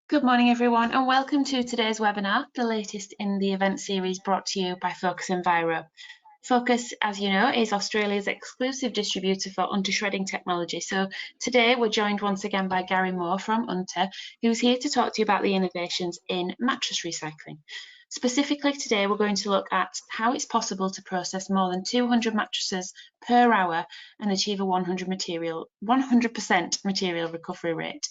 Good morning, everyone, and welcome to today's webinar, the latest in the event series brought to you by Focus Enviro. Focus, as you know, is Australia's exclusive distributor for under-shredding technology. So today we're joined once again by Gary Moore from UNTHA, who's here to talk to you about the innovations in mattress recycling. Specifically today, we're going to look at how it's possible to process more than 200 mattresses per hour and achieve a 100% material recovery rate.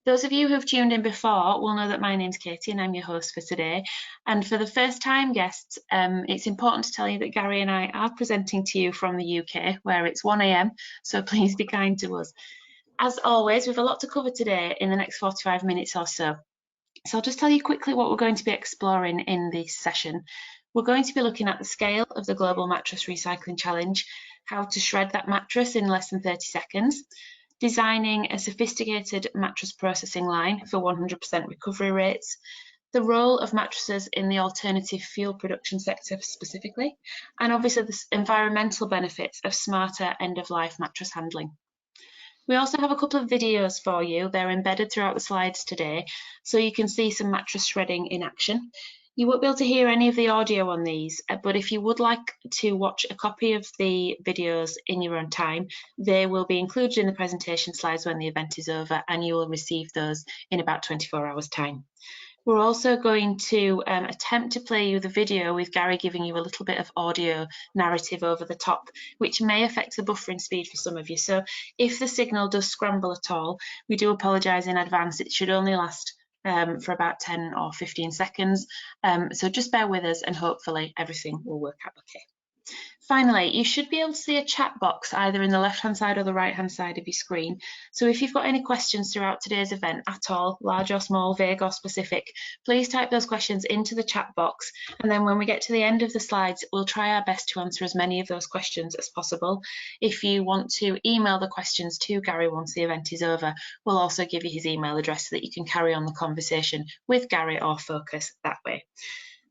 Those of you who've tuned in before will know that my name's Katie and I'm your host for today. And for the first time guests, it's important to tell you that Gary and I are presenting to you from the UK, where it's 1 AM, so please be kind to us. As always, we've a lot to cover today in the next 45 minutes or so. So I'll just tell you quickly what we're going to be exploring in this session. We're going to be looking at the scale of the Global Mattress Recycling Challenge, how to shred that mattress in less than 30 seconds, designing a sophisticated mattress processing line for 100% recovery rates, the role of mattresses in the alternative fuel production sector specifically, and obviously the environmental benefits of smarter end-of-life mattress handling. We also have a couple of videos for you. They're embedded throughout the slides today, so you can see some mattress shredding in action. You won't be able to hear any of the audio on these, but if you would like to watch a copy of the videos in your own time, they will be included in the presentation slides when the event is over, and you will receive those in about 24 hours' time. We're also going to attempt to play you the video with Gary giving you a little bit of audio narrative over the top, which may affect the buffering speed for some of you. So if the signal does scramble at all, we do apologise in advance. It should only last for about 10 or 15 seconds. So just bear with us and hopefully everything will work out okay. Finally, you should be able to see a chat box either in the left-hand side or the right-hand side of your screen. So if you've got any questions throughout today's event at all, large or small, vague or specific, please type those questions into the chat box. And then when we get to the end of the slides, we'll try our best to answer as many of those questions as possible. If you want to email the questions to Gary once the event is over, we'll also give you his email address so that you can carry on the conversation with Gary or Focus that way.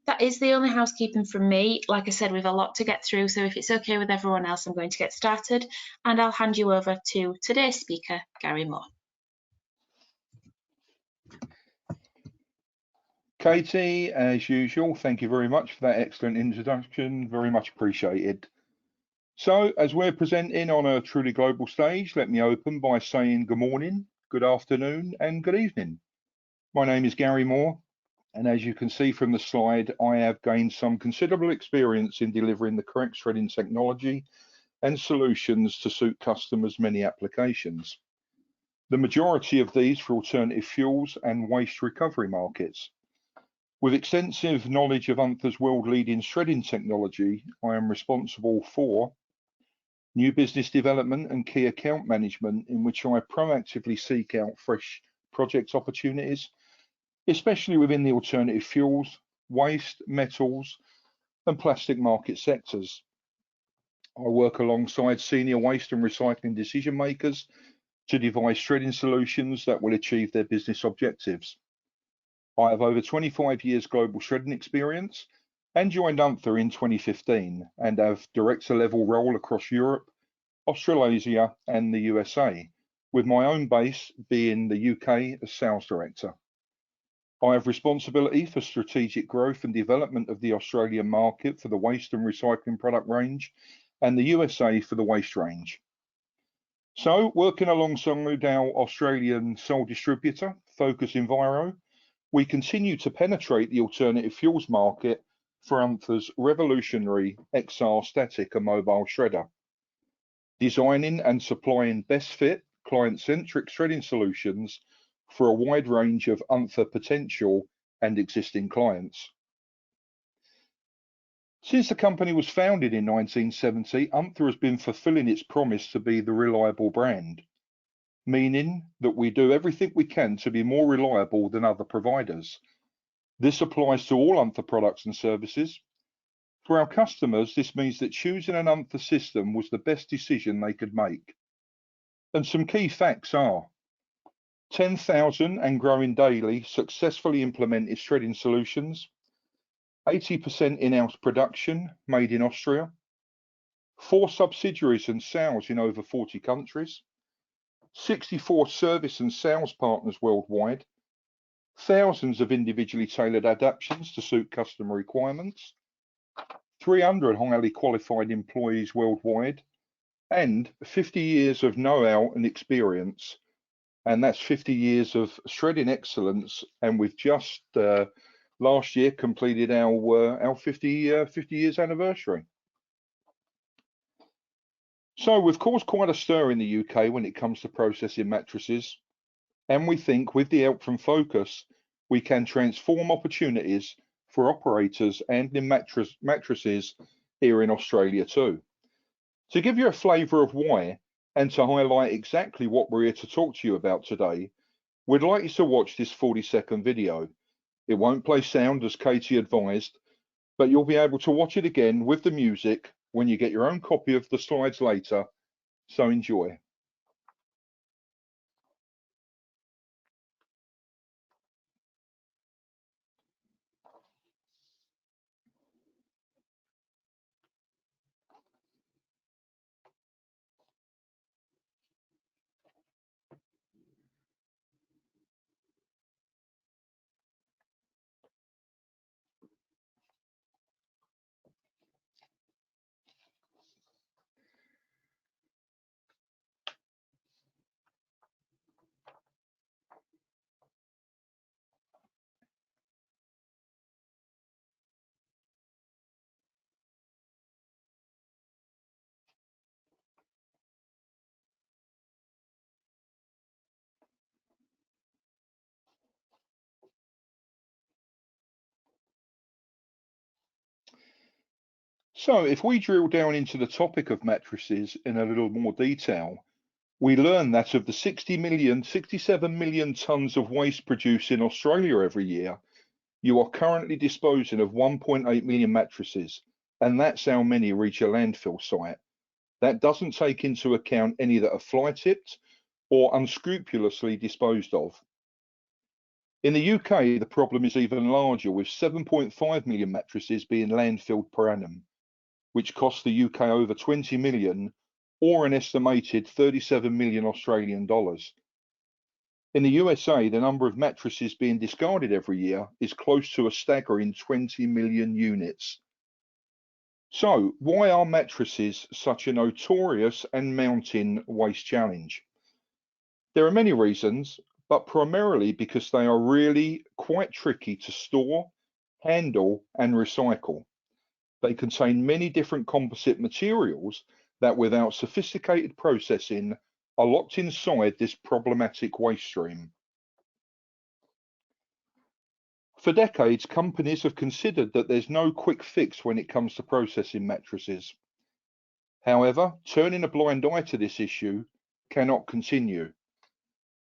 That is the only housekeeping from me. Like I said, we've a lot to get through, so if it's okay with everyone else, I'm going to get started, and I'll hand you over to today's speaker, Gary Moore. Katie, as usual, thank you very much for that excellent introduction. Very much appreciated. So, as we're presenting on a truly global stage, let me open by saying good morning, good afternoon, and good evening. My name is Gary Moore, and as you can see from the slide, I have gained some considerable experience in delivering the correct shredding technology and solutions to suit customers' many applications. The majority of these for alternative fuels and waste recovery markets. With extensive knowledge of UNTHA's world-leading shredding technology, I am responsible for new business development and key account management, in which I proactively seek out fresh project opportunities, especially within the alternative fuels, waste, metals, and plastic market sectors. I work alongside senior waste and recycling decision makers to devise shredding solutions that will achieve their business objectives. I have over 25 years global shredding experience and joined UNTHA in 2015 and have director level role across Europe, Australasia and the USA, with my own base being the UK as sales director. I have responsibility for strategic growth and development of the Australian market for the waste and recycling product range and the USA for the waste range. So, working alongside our Australian sole distributor, Focus Enviro, we continue to penetrate the alternative fuels market for UNTHA's revolutionary XR static and mobile shredder, designing and supplying best fit, client-centric shredding solutions for a wide range of UNTHA potential and existing clients. Since the company was founded in 1970, UNTHA has been fulfilling its promise to be the reliable brand, meaning that we do everything we can to be more reliable than other providers. This applies to all UNTHA products and services. For our customers, this means that choosing an UNTHA system was the best decision they could make. And some key facts are 10,000 and growing daily successfully implemented shredding solutions, 80% in-house production made in Austria, 4 subsidiaries and sales in over 40 countries, 64 service and sales partners worldwide, thousands of individually tailored adaptations to suit customer requirements, 300 highly qualified employees worldwide, and 50 years of know-how and experience. And that's 50 years of shredding excellence. And we've just last year completed our 50 years anniversary. So we've caused quite a stir in the UK when it comes to processing mattresses. And we think with the help from Focus, we can transform opportunities for operators and in mattresses here in Australia too. To give you a flavour of why and to highlight exactly what we're here to talk to you about today, we'd like you to watch this 40-second video. It won't play sound as Katie advised, but you'll be able to watch it again with the music when you get your own copy of the slides later, so enjoy. So if we drill down into the topic of mattresses in a little more detail, we learn that of the 67 million tonnes of waste produced in Australia every year, you are currently disposing of 1.8 million mattresses, and that's how many reach a landfill site. That doesn't take into account any that are fly tipped or unscrupulously disposed of. In the UK, the problem is even larger, with 7.5 million mattresses being landfilled per annum, which costs the UK over 20 million or an estimated 37 million Australian dollars. In the USA, the number of mattresses being discarded every year is close to a staggering 20 million units. So, why are mattresses such a notorious and mounting waste challenge? There are many reasons, but primarily because they are really quite tricky to store, handle, and recycle. They contain many different composite materials that, without sophisticated processing, are locked inside this problematic waste stream. For decades, companies have considered that there's no quick fix when it comes to processing mattresses. However, turning a blind eye to this issue cannot continue.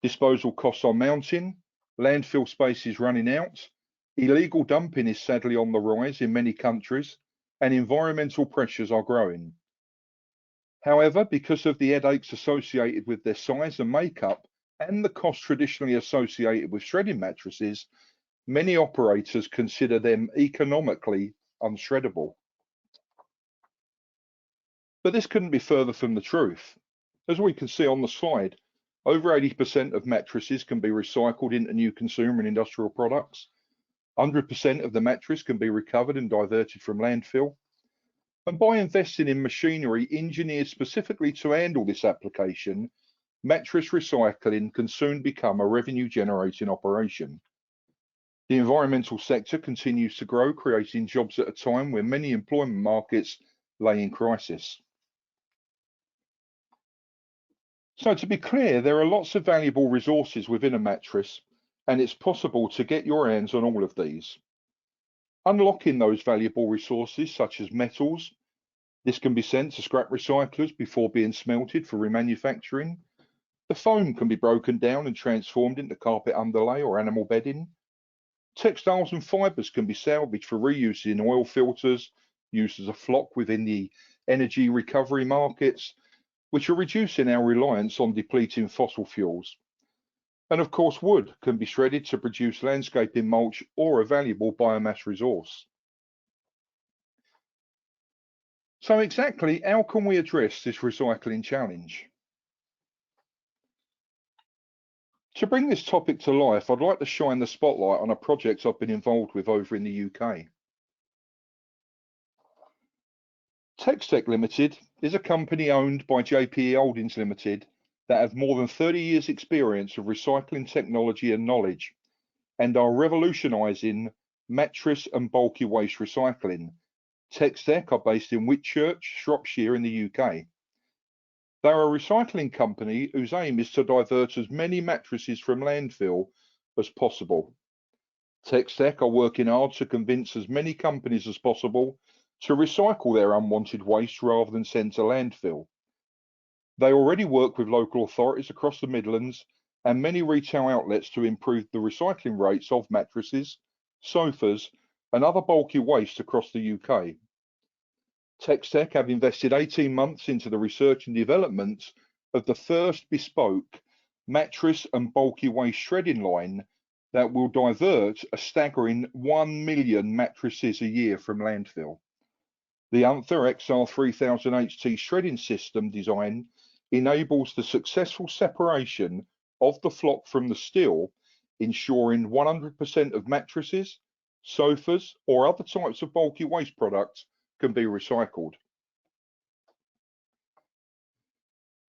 Disposal costs are mounting, landfill space is running out, illegal dumping is sadly on the rise in many countries, and environmental pressures are growing. However, because of the headaches associated with their size and makeup and the cost traditionally associated with shredding mattresses, many operators consider them economically unshreddable. But this couldn't be further from the truth. As we can see on the slide, over 80% of mattresses can be recycled into new consumer and industrial products. 100% of the mattress can be recovered and diverted from landfill. And by investing in machinery engineered specifically to handle this application, mattress recycling can soon become a revenue generating operation. The environmental sector continues to grow, creating jobs at a time when many employment markets lay in crisis. So to be clear, there are lots of valuable resources within a mattress, and it's possible to get your hands on all of these. Unlocking those valuable resources, such as metals, this can be sent to scrap recyclers before being smelted for remanufacturing. The foam can be broken down and transformed into carpet underlay or animal bedding. Textiles and fibres can be salvaged for reuse in oil filters, used as a flock within the energy recovery markets, which are reducing our reliance on depleting fossil fuels. And of course, wood can be shredded to produce landscaping mulch or a valuable biomass resource. So exactly how can we address this recycling challenge? To bring this topic to life, I'd like to shine the spotlight on a project I've been involved with over in the UK. TexTech Limited is a company owned by JPE Holdings Limited that have more than 30 years experience of recycling technology and knowledge, and are revolutionising mattress and bulky waste recycling. TexTech are based in Whitchurch, Shropshire in the UK. They're a recycling company whose aim is to divert as many mattresses from landfill as possible. TexTech are working hard to convince as many companies as possible to recycle their unwanted waste rather than send to landfill. They already work with local authorities across the Midlands and many retail outlets to improve the recycling rates of mattresses, sofas, and other bulky waste across the UK. TexTech have invested 18 months into the research and development of the first bespoke mattress and bulky waste shredding line that will divert a staggering 1 million mattresses a year from landfill. The UNTHA XR3000HT shredding system design enables the successful separation of the flock from the steel, ensuring 100% of mattresses, sofas, or other types of bulky waste products can be recycled.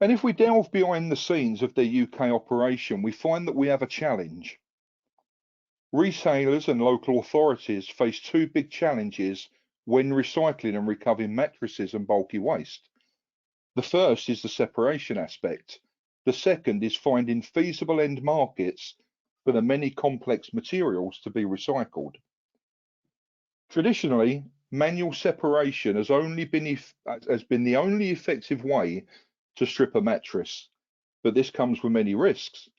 And if we delve behind the scenes of their UK operation, we find that we have a challenge. Retailers and local authorities face two big challenges when recycling and recovering mattresses and bulky waste. The first is the separation aspect. The second is finding feasible end markets for the many complex materials to be recycled. Traditionally, manual separation has been the only effective way to strip a mattress, but this comes with many risks.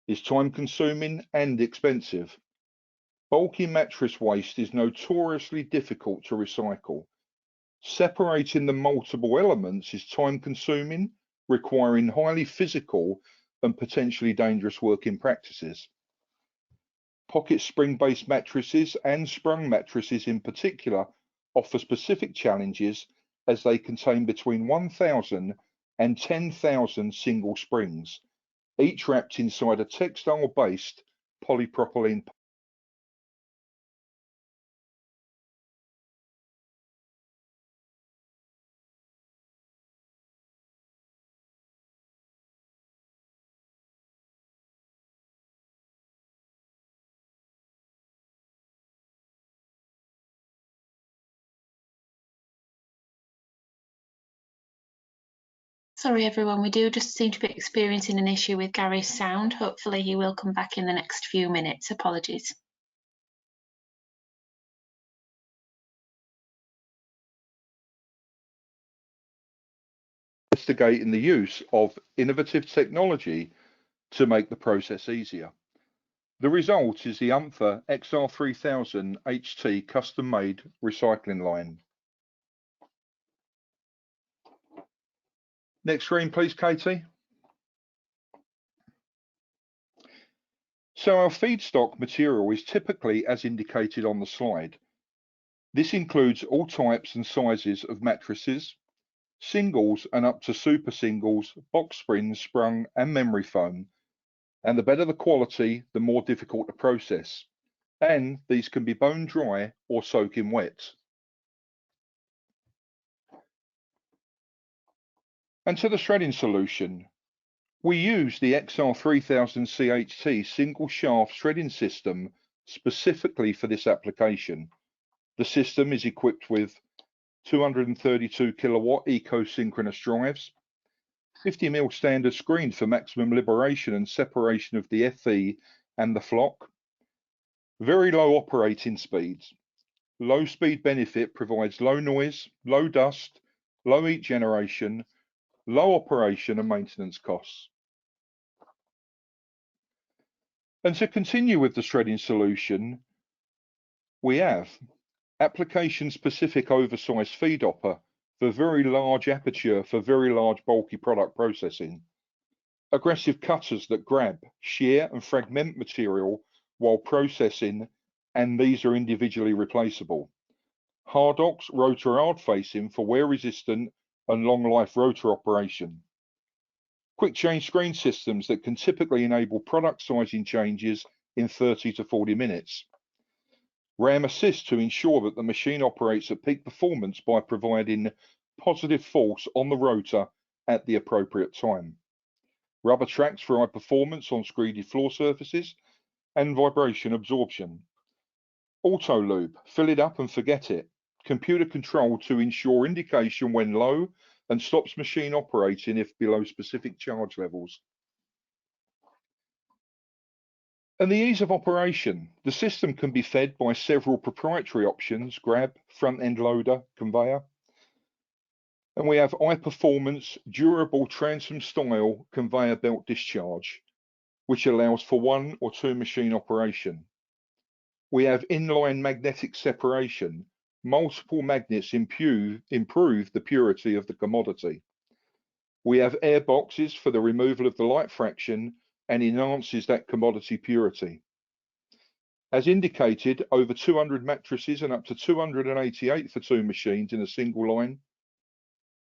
It's time-consuming and expensive. Bulky mattress waste is notoriously difficult to recycle. Separating the multiple elements is time-consuming, requiring highly physical and potentially dangerous working practices. Pocket spring-based mattresses and sprung mattresses in particular offer specific challenges as they contain between 1,000 and 10,000 single springs, each wrapped inside a textile-based polypropylene. Sorry everyone, we do just seem to be experiencing an issue with Gary's sound. Hopefully he will come back in the next few minutes. Apologies. Investigating the use of innovative technology to make the process easier. The result is the UNTHA XR3000HT custom-made recycling line. Next screen, please, Katie. So our feedstock material is typically as indicated on the slide. This includes all types and sizes of mattresses, singles and up to super singles, box springs, sprung and memory foam. And the better the quality, the more difficult to process. And these can be bone dry or soaking wet. And to the shredding solution, we use the XR3000CHT single shaft shredding system specifically for this application. The system is equipped with 232 kilowatt eco-synchronous drives, 50mm standard screen for maximum liberation and separation of the FE and the flock, very low operating speeds. Low speed benefit provides low noise, low dust, low heat generation, low operation and maintenance costs. And to continue with the shredding solution, we have application-specific oversized feed hopper for very large aperture for very large bulky product processing. Aggressive cutters that grab, shear and fragment material while processing, and these are individually replaceable. Hardox rotor hard facing for wear resistant and long life rotor operation. quick change screen systems that can typically enable product sizing changes in 30 to 40 minutes. RAM assist to ensure that the machine operates at peak performance by providing positive force on the rotor at the appropriate time. Rubber tracks for high performance on screeded floor surfaces, and vibration absorption. Auto lube, fill it up and forget it. Computer control to ensure indication when low and stops machine operating if below specific charge levels. And the ease of operation. The system can be fed by several proprietary options: grab, front end loader, conveyor. And we have high performance, durable transom style conveyor belt discharge, which allows for 1 or 2 machine operation. We have inline magnetic separation. Multiple magnets improve the purity of the commodity. We have air boxes for the removal of the light fraction and enhances that commodity purity. As indicated, over 200 mattresses and up to 288 for 2 machines in a single line.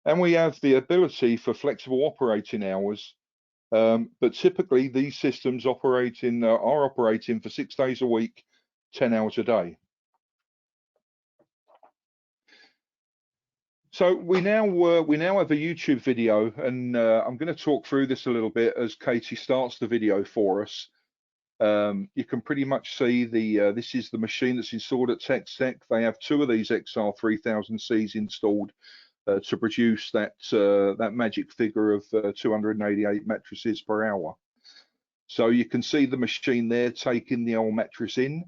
And we have the ability for flexible operating hours, but typically these systems are operating for 6 days a week, 10 hours a day. So we now have a YouTube video, and I'm going to talk through this a little bit as Katie starts the video for us. You can pretty much see this is the machine that's installed at TechSec. They have 2 of these XR3000Cs installed to produce that magic figure of 288 mattresses per hour. So you can see the machine there taking the old mattress in,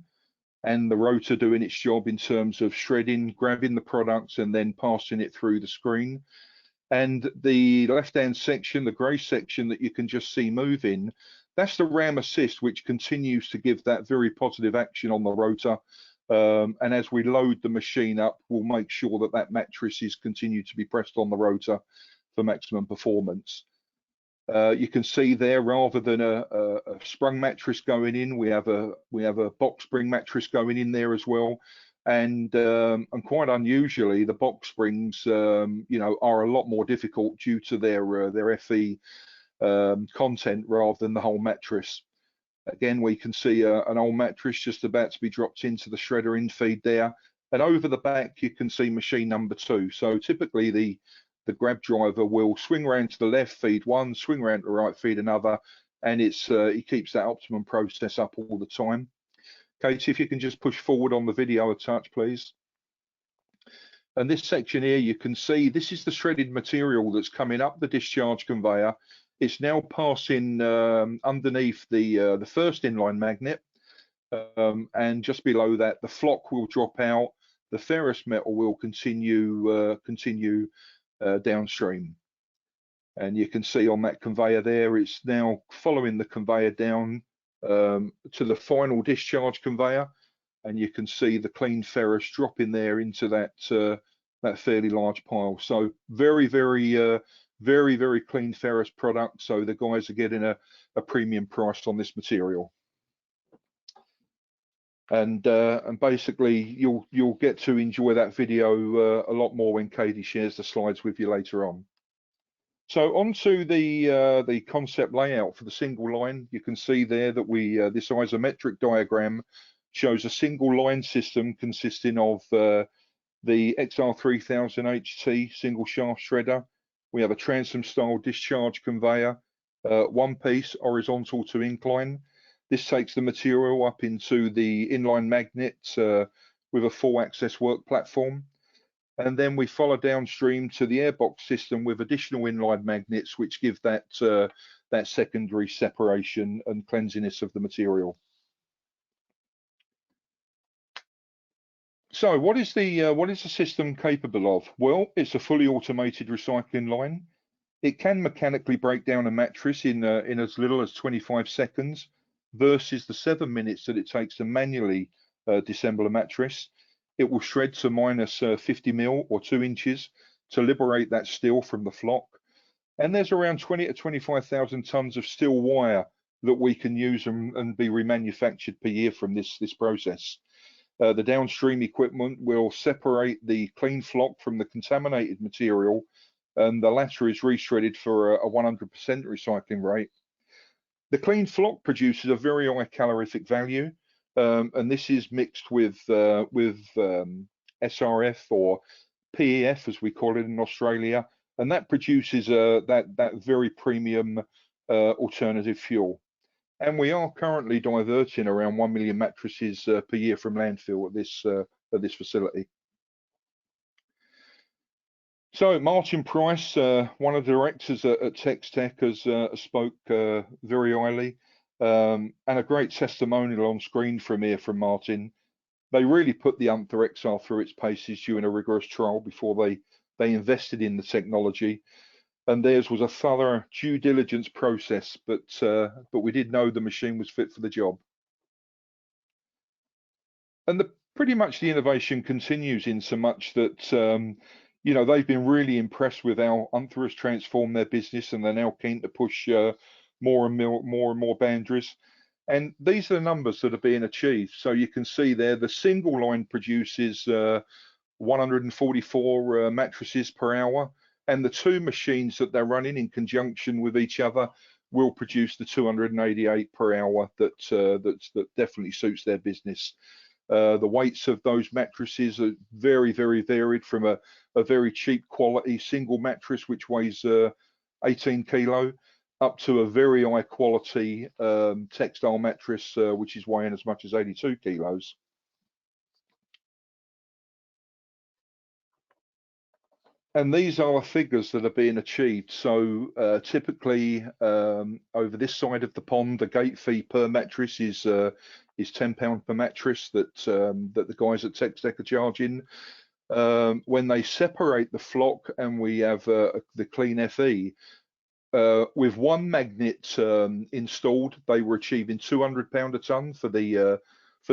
and the rotor doing its job in terms of shredding, grabbing the products and then passing it through the screen. And the left-hand section, the grey section that you can just see moving, that's the RAM assist, which continues to give that very positive action on the rotor. And as we load the machine up, we'll make sure that that mattress is continued to be pressed on the rotor for maximum performance. You can see there, rather than a sprung mattress going in, we have a box spring mattress going in there as well. And quite unusually, the box springs, are a lot more difficult due to their FE content rather than the whole mattress. Again, we can see an old mattress just about to be dropped into the shredder in feed there. And over the back, you can see machine number 2. So typically the grab driver will swing around to the left, feed 1, swing around to the right, feed another, and he keeps that optimum process up all the time. Katie, if you can just push forward on the video a touch, please. And this section here, you can see this is the shredded material that's coming up the discharge conveyor. It's now passing underneath the first inline magnet, and just below that, the flock will drop out. The ferrous metal will continue downstream. And you can see on that conveyor there, it's now following the conveyor down to the final discharge conveyor, and you can see the clean ferrous dropping there into that fairly large pile. So very clean ferrous product. So the guys are getting a premium price on this material. And basically you'll get to enjoy that video a lot more when Katie shares the slides with you later on. So onto the concept layout for the single line. You can see there that this isometric diagram shows a single line system consisting of the XR3000HT single shaft shredder. We have a transom style discharge conveyor, 1 piece horizontal to incline. This takes the material up into the inline magnet with a full access work platform. And then we follow downstream to the airbox system with additional inline magnets, which give that secondary separation and cleanliness of the material. So what is the system capable of? Well, it's a fully automated recycling line. It can mechanically break down a mattress in as little as 25 seconds versus the 7 minutes that it takes to manually disassemble a mattress. It will shred to minus 50 mil or 2 inches to liberate that steel from the flock. And there's around 20 to 25,000 tons of steel wire that we can use and be remanufactured per year from this process. The downstream equipment will separate the clean flock from the contaminated material and the latter is reshredded for a 100% recycling rate. The clean flock produces a very high calorific value, and this is mixed with SRF or PEF, as we call it in Australia, and that produces that very premium alternative fuel. And we are currently diverting around 1 million mattresses per year from landfill at this facility. So Martin Price, one of the directors at TexTech, has spoke very highly, and a great testimonial on screen from Martin. They really put the UNTHA XR through its paces during a rigorous trial before they invested in the technology. And theirs was a thorough due diligence process, but we did know the machine was fit for the job. And pretty much the innovation continues in so much that you know, they've been really impressed with how UNTHA has transformed their business, and they're now keen to push more and more boundaries. And these are the numbers that are being achieved. So you can see there, the single line produces 144 mattresses per hour, and the two machines that they're running in conjunction with each other will produce the 288 per hour that definitely suits their business. The weights of those mattresses are very, very varied, from a very cheap quality single mattress which weighs 18 kilo up to a very high quality textile mattress which is weighing as much as 82 kilos. And these are the figures that are being achieved. So typically over this side of the pond, the gate fee per mattress is £10 per mattress that the guys at TexTech are charging. When they separate the flock and we have the clean FE, with one magnet installed, they were achieving £200 a ton for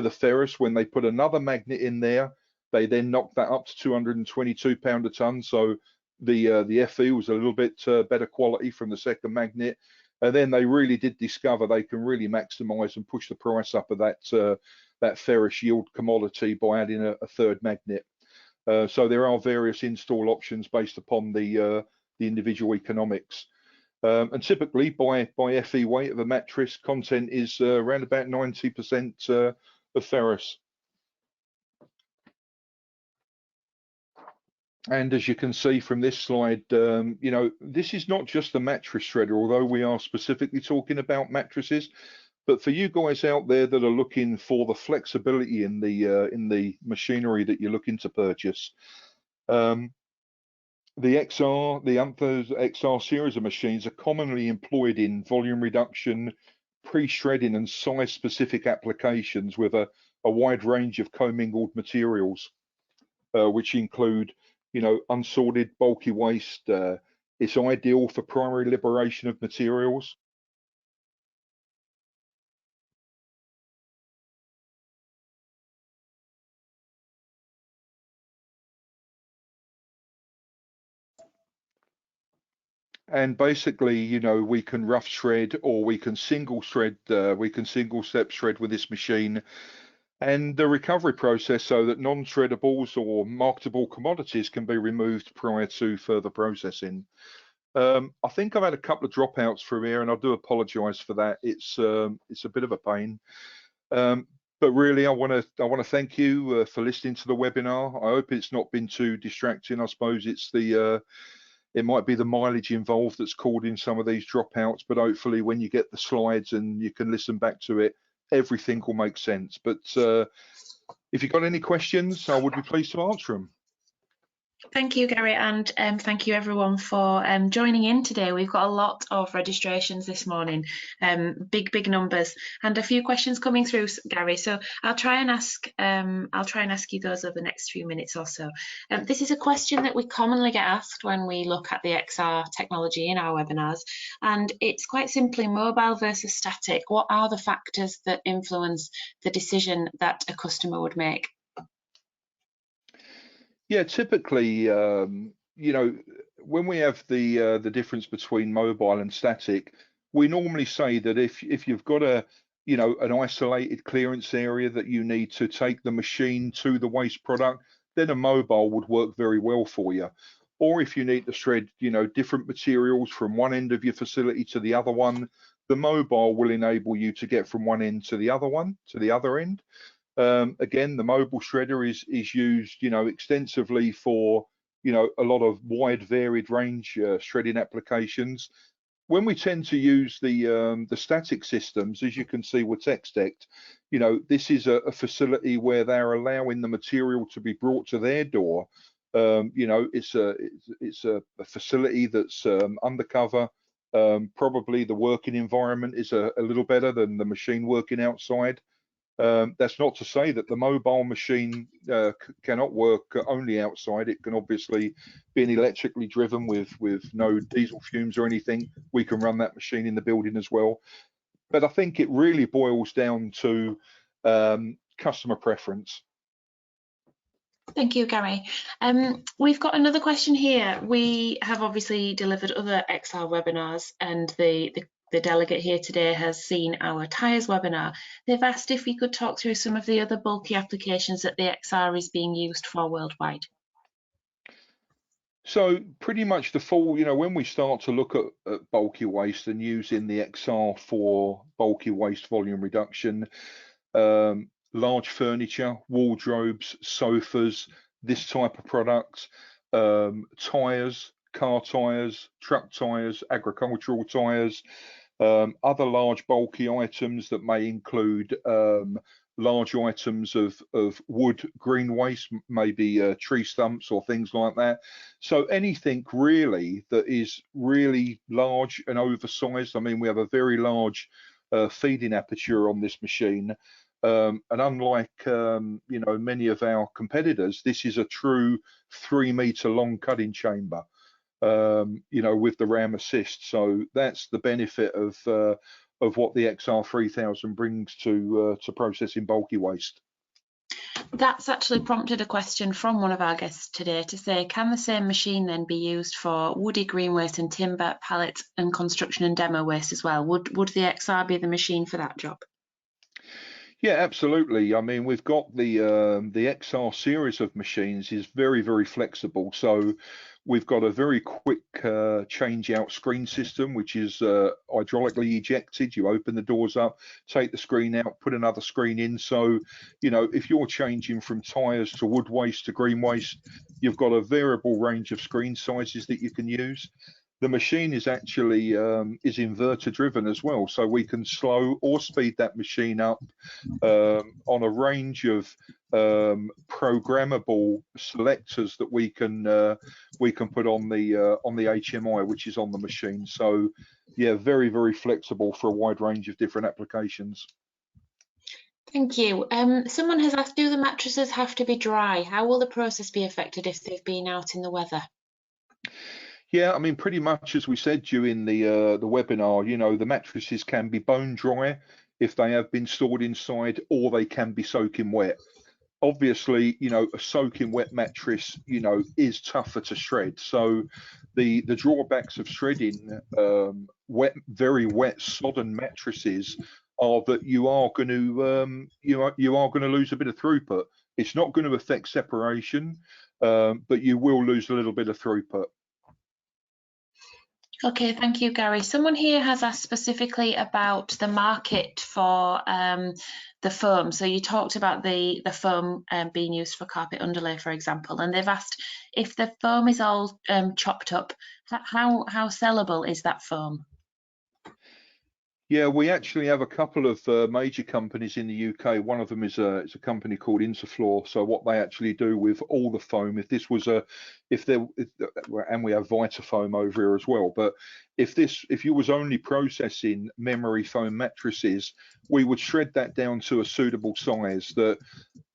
the ferrous. When they put another magnet in there, they then knocked that up to £222 a ton. So the FE was a little bit better quality from the second magnet. And then they really did discover they can really maximise and push the price up of that ferrous yield commodity by adding a third magnet. So there are various install options based upon the individual economics. And typically by FE weight of a mattress, content is around about 90% of ferrous. And as you can see from this slide, you know, this is not just the mattress shredder, although we are specifically talking about mattresses. But for you guys out there that are looking for the flexibility in the machinery that you're looking to purchase, the UNTHA XR series of machines are commonly employed in volume reduction, pre-shredding and size-specific applications with a wide range of commingled materials, which include, you know, unsorted bulky waste. It's ideal for primary liberation of materials. And basically, you know, we can rough shred or we can single shred, we can single step shred with this machine. And the recovery process so that non-shreddables or marketable commodities can be removed prior to further processing. I think I've had a couple of dropouts from here, and I do apologise for that. It's a bit of a pain. But really, I want to thank you for listening to the webinar. I hope it's not been too distracting. I suppose it's it might be the mileage involved that's causing some of these dropouts, but hopefully when you get the slides and you can listen back to it, everything will make sense. But if you've got any questions, I would be pleased to answer them. Thank you, Gary, and thank you everyone for joining in today. We've got a lot of registrations this morning, big numbers, and a few questions coming through, Gary. So I'll try and ask you those over the next few minutes or so. This is a question that we commonly get asked when we look at the XR technology in our webinars, and it's quite simply mobile versus static. What are the factors that influence the decision that a customer would make? Yeah, typically, you know, when we have the difference between mobile and static, we normally say that if you've got an isolated clearance area that you need to take the machine to the waste product, then a mobile would work very well for you. or if you need to shred, different materials from one end of your facility to the other one, the mobile will enable you to get from one end to the other one, to the other end. Again, the mobile shredder is used, extensively for, a lot of wide varied range shredding applications. When we tend to use the static systems, as you can see with TexDect, this is a facility where they're allowing the material to be brought to their door. It's a facility that's undercover. Probably the working environment is a little better than the machine working outside. That's not to say that the mobile machine cannot work only outside. It can obviously be electrically driven with no diesel fumes or anything. We can run that machine in the building as well. But I think it really boils down to customer preference. Thank you, Gary. We've got another question here. We have obviously delivered other XR webinars, and the delegate here today has seen our tyres webinar. They've asked if we could talk through some of the other bulky applications that the XR is being used for worldwide. So pretty much the full, when we start to look at bulky waste and using the XR for bulky waste volume reduction, large furniture, wardrobes, sofas, this type of product, tyres, car tyres, truck tyres, agricultural tyres, other large bulky items that may include large items of wood, green waste, maybe tree stumps or things like that. So anything really that is really large and oversized. I mean, we have a very large feeding aperture on this machine. And unlike many of our competitors, this is a true 3 meter long cutting chamber, with the RAM assist. So that's the benefit of what the XR3000 brings to processing bulky waste. That's actually prompted a question from one of our guests today to say, can the same machine then be used for woody, green waste and timber, pallets and construction and demo waste as well? Would the XR be the machine for that job? Yeah, absolutely. I mean, we've got the XR series of machines is very, very flexible. So we've got a very quick change out screen system, which is hydraulically ejected. You open the doors up, take the screen out, put another screen in. So, if you're changing from tyres to wood waste to green waste, you've got a variable range of screen sizes that you can use. The machine is actually is inverter driven as well, so we can slow or speed that machine up on a range of programmable selectors that we can put on the HMI, which is on the machine. So yeah, very, very flexible for a wide range of different applications. Thank you. Someone has asked, do the mattresses have to be dry? How will the process be affected if they've been out in the weather? Yeah, I mean, pretty much as we said during the webinar, the mattresses can be bone dry if they have been stored inside, or they can be soaking wet. Obviously, a soaking wet mattress, is tougher to shred. So the drawbacks of shredding very wet, sodden mattresses are that you are going to lose a bit of throughput. It's not going to affect separation, but you will lose a little bit of throughput. Okay, thank you, Gary. Someone here has asked specifically about the market for the foam. So you talked about the foam being used for carpet underlay, for example, and they've asked if the foam is all chopped up, how sellable is that foam? Yeah, we actually have a couple of major companies in the UK. One of them is a company called Interfloor. So what they actually do with all the foam, and we have Vitafoam over here as well. But if you was only processing memory foam mattresses, we would shred that down to a suitable size that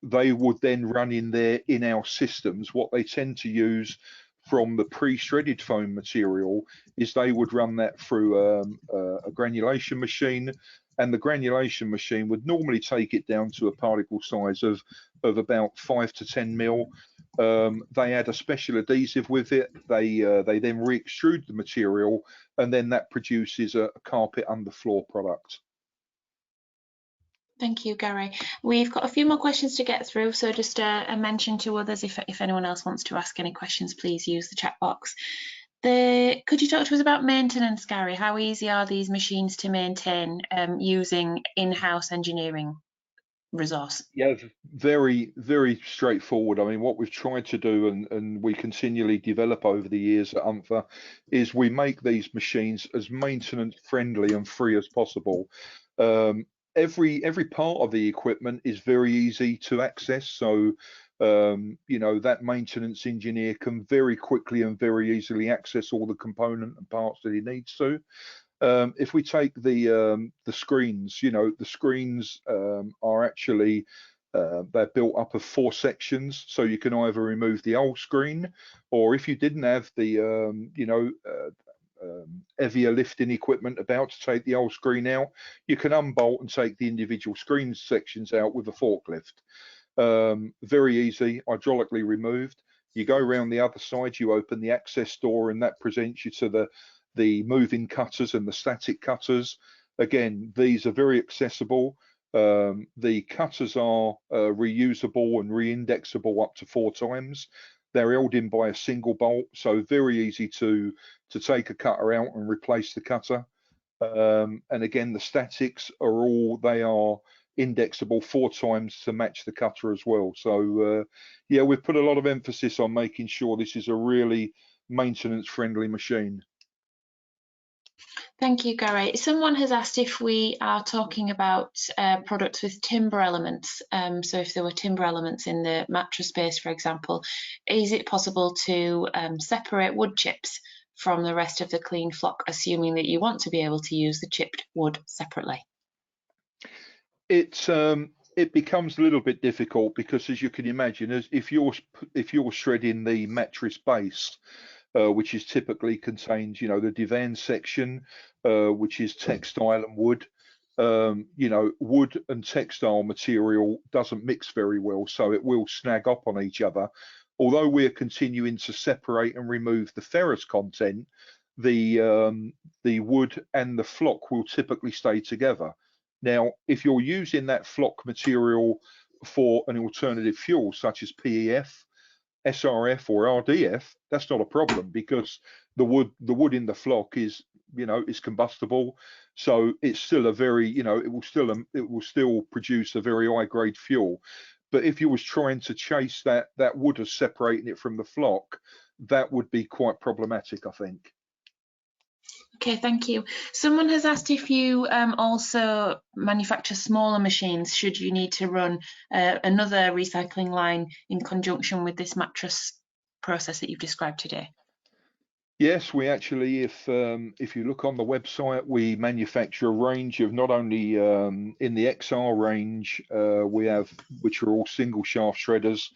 they would then run in our systems. What they tend to use from the pre-shredded foam material is they would run that through a granulation machine, and the granulation machine would normally take it down to a particle size of about 5 to 10 mil. They add a special adhesive with it. They then re-extrude the material, and then that produces a carpet underfloor product. Thank you, Gary. We've got a few more questions to get through, so just a mention to others, if anyone else wants to ask any questions, please use the chat box. Could you talk to us about maintenance, Gary? How easy are these machines to maintain using in-house engineering resource? Yeah, very, very straightforward. I mean, what we've tried to do and we continually develop over the years at UNTHA is we make these machines as maintenance friendly and free as possible. Um, every part of the equipment is very easy to access. So, you know, that maintenance engineer can very quickly and very easily access all the component and parts that he needs to. If we take the screens, you know, the screens are actually they're built up of 4 sections, so you can either remove the old screen, or if you didn't have the you know heavier lifting equipment about to take the old screen out, you can unbolt and take the individual screen sections out with a forklift. Very easy, hydraulically removed. You go around the other side, you open the access door, and that presents you to the moving cutters and the static cutters. Again, these are very accessible. The cutters are reusable and re-indexable up to 4 times. They're held in by a single bolt, so very easy to take a cutter out and replace the cutter. And again, the statics they are indexable 4 times to match the cutter as well. So yeah, we've put a lot of emphasis on making sure this is a really maintenance friendly machine. Thank you, Gary. Someone has asked if we are talking about products with timber elements. So if there were timber elements in the mattress base, for example, is it possible to separate wood chips from the rest of the clean flock, assuming that you want to be able to use the chipped wood separately? It becomes a little bit difficult because, as you can imagine, if you're shredding the mattress base, which is typically contains, you know, the divan section, which is textile and wood. You know, wood and textile material doesn't mix very well, so it will snag up on each other. Although we're continuing to separate and remove the ferrous content, the wood and the flock will typically stay together. Now, if you're using that flock material for an alternative fuel, such as PEF, SRF or RDF, that's not a problem because the wood in the flock is, you know, is combustible, so it's still a very, you know, it will still produce a very high grade fuel. But if you was trying to chase that wood as separating it from the flock, that would be quite problematic, I think. Okay, thank you. Someone has asked if you also manufacture smaller machines should you need to run another recycling line in conjunction with this mattress process that you've described today. Yes, we actually, if you look on the website, we manufacture a range of not only in the XR range, we have, which are all single shaft shredders.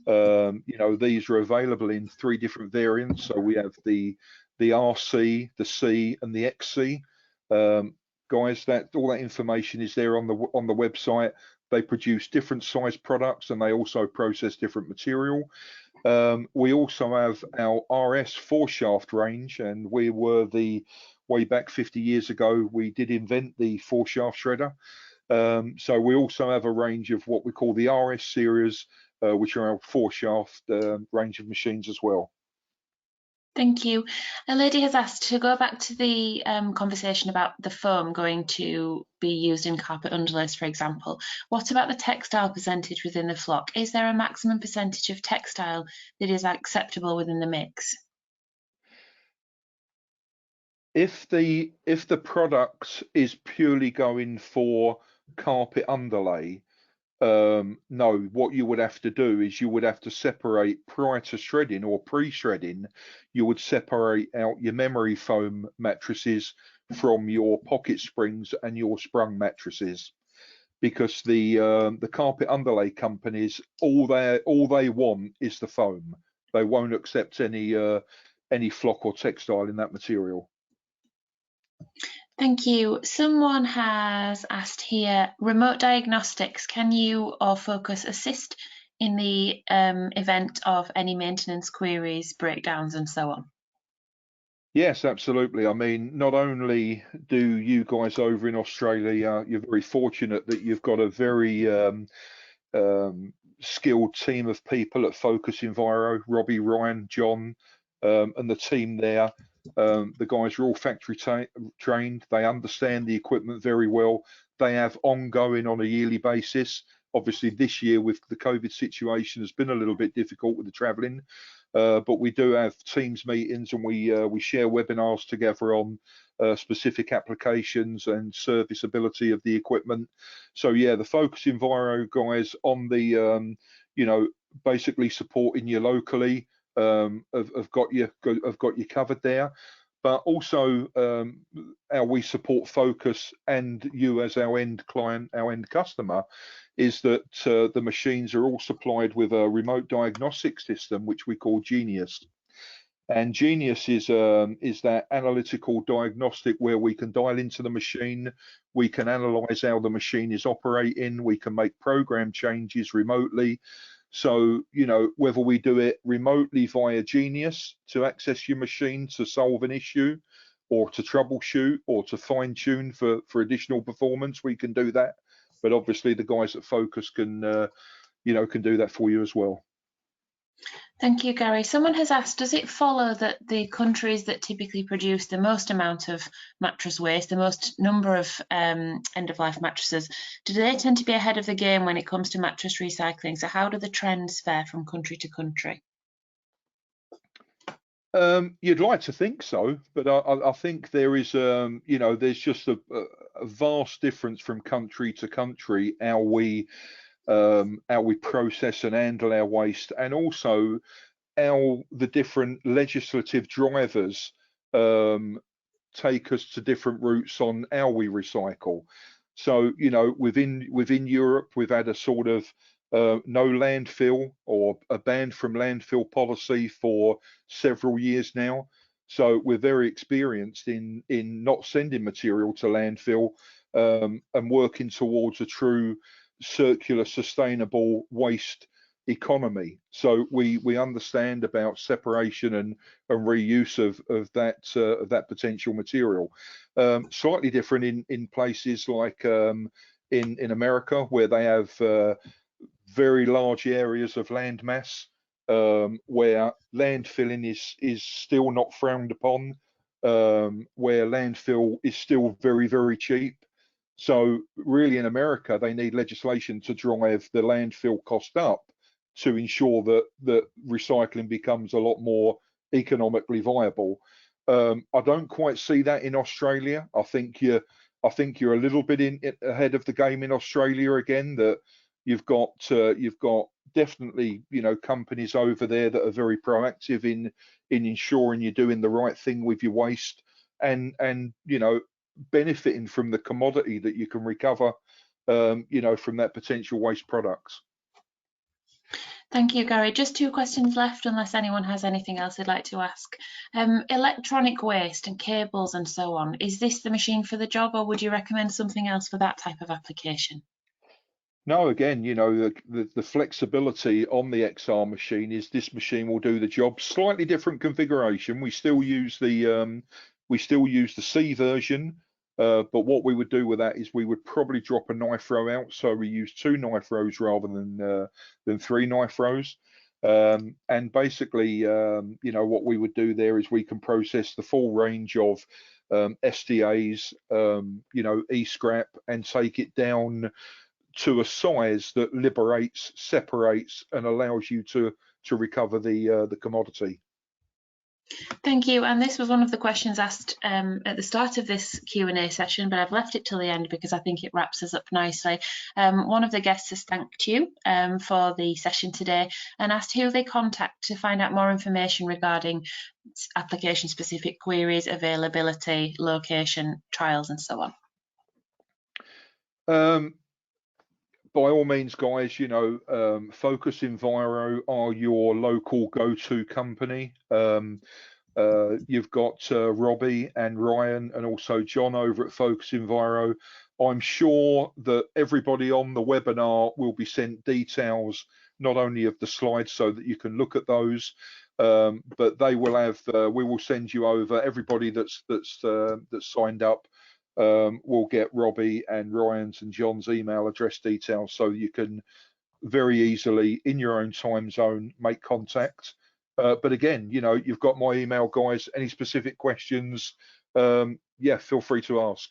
You know, these are available in 3 different variants. So we have the RC, the C, and the XC. Guys, all that information is there on the website. They produce different size products and they also process different material. We also have our RS 4-shaft range, and we were way back 50 years ago, we did invent the 4-shaft shredder. So we also have a range of what we call the RS series, which are our 4-shaft range of machines as well. Thank you. A lady has asked to go back to the conversation about the foam going to be used in carpet underlays, for example. What about the textile percentage within the flock? Is there a maximum percentage of textile that is acceptable within the mix? If the product is purely going for carpet underlay, no, what you would have to do is you would have to separate prior to shredding or pre-shredding, you would separate out your memory foam mattresses from your pocket springs and your sprung mattresses, because the carpet underlay companies, all they want is the foam. They won't accept any flock or textile in that material. Thank you. Someone has asked here, remote diagnostics, can you or Focus assist in the event of any maintenance queries, breakdowns and so on? Yes, absolutely. I mean, not only do you guys over in Australia, you're very fortunate that you've got a very um, skilled team of people at Focus Enviro, Robbie, Ryan, John, and the team there. The guys are all factory trained. They understand the equipment very well. They have ongoing on a yearly basis. Obviously, this year with the COVID situation has been a little bit difficult with the travelling, but we do have Teams meetings and we share webinars together on specific applications and serviceability of the equipment. So yeah, the Focus Enviro guys on the basically supporting you locally have got you covered there. But also how we support Focus and you as our end client, our end customer, is that the machines are all supplied with a remote diagnostic system, which we call Genius. And Genius is that analytical diagnostic where we can dial into the machine, we can analyze how the machine is operating, we can make program changes remotely. So, whether we do it remotely via Genius to access your machine to solve an issue, or to troubleshoot, or to fine tune for additional performance, we can do that. But obviously, the guys at Focus can do that for you as well. Thank you, Gary. Someone has asked, does it follow that the countries that typically produce the most amount of mattress waste, the most number of end-of-life mattresses, do they tend to be ahead of the game when it comes to mattress recycling? So how do the trends fare from country to country? You'd like to think so, but I think there is, there's just a vast difference from country to country how we process and handle our waste, and also how the different legislative drivers take us to different routes on how we recycle. So, within Europe, we've had a sort of no landfill or a ban from landfill policy for several years now. So we're very experienced in not sending material to landfill and working towards a true circular, sustainable waste economy. So we understand about separation and reuse of that potential material. Slightly different in places like in America, where they have very large areas of land mass where landfilling is still not frowned upon, where landfill is still very, very cheap. So really in America, they need legislation to drive the landfill cost up to ensure that recycling becomes a lot more economically viable. I don't quite see that in Australia. I think you're a little bit ahead of the game in Australia again. That you've got definitely companies over there that are very proactive in ensuring you're doing the right thing with your waste and benefiting from the commodity that you can recover from that potential waste products. Thank you, Gary. Just 2 questions left, unless anyone has anything else they'd like to ask. Electronic waste and cables and so on, is this the machine for the job, or would you recommend something else for that type of application? No, again, the flexibility on the XR machine is this machine will do the job. Slightly different configuration. We still use the C version, but what we would do with that is we would probably drop a knife row out. So we use 2 knife rows rather than 3 knife rows. And basically, what we would do there is we can process the full range of SDAs, e-scrap, and take it down to a size that liberates, separates, and allows you to recover the commodity. Thank you. And this was one of the questions asked at the start of this Q&A session, but I've left it till the end because I think it wraps us up nicely. One of the guests has thanked you for the session today and asked who they contact to find out more information regarding application-specific queries, availability, location, trials, and so on. By all means, guys, Focus Enviro are your local go-to company. You've got Robbie and Ryan and also John over at Focus Enviro. I'm sure that everybody on the webinar will be sent details, not only of the slides so that you can look at those, but they will have. We will send you over everybody that's signed up. We'll get Robbie and Ryan's and John's email address details, so you can very easily in your own time zone make contact. But again, you know, you've got my email, guys. Any specific questions, yeah, feel free to ask.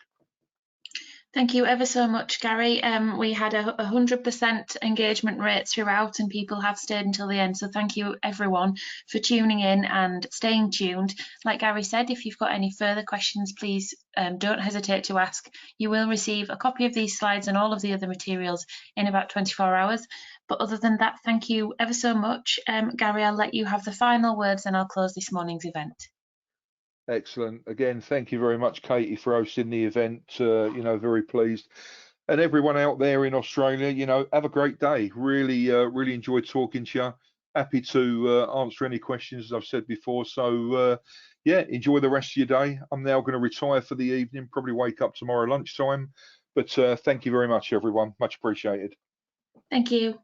Thank you ever so much, Gary. We had 100% engagement rate throughout, and people have stayed until the end. So thank you everyone for tuning in and staying tuned. Like Gary said, if you've got any further questions, please don't hesitate to ask. You will receive a copy of these slides and all of the other materials in about 24 hours. But other than that, thank you ever so much. Gary, I'll let you have the final words and I'll close this morning's event. Excellent. Again, thank you very much, Katie, for hosting the event. You know, very pleased. And everyone out there in Australia, you know, have a great day. Really, really enjoyed talking to you. Happy to answer any questions, as I've said before. So, yeah, enjoy the rest of your day. I'm now going to retire for the evening, probably wake up tomorrow lunchtime. But thank you very much, everyone. Much appreciated. Thank you.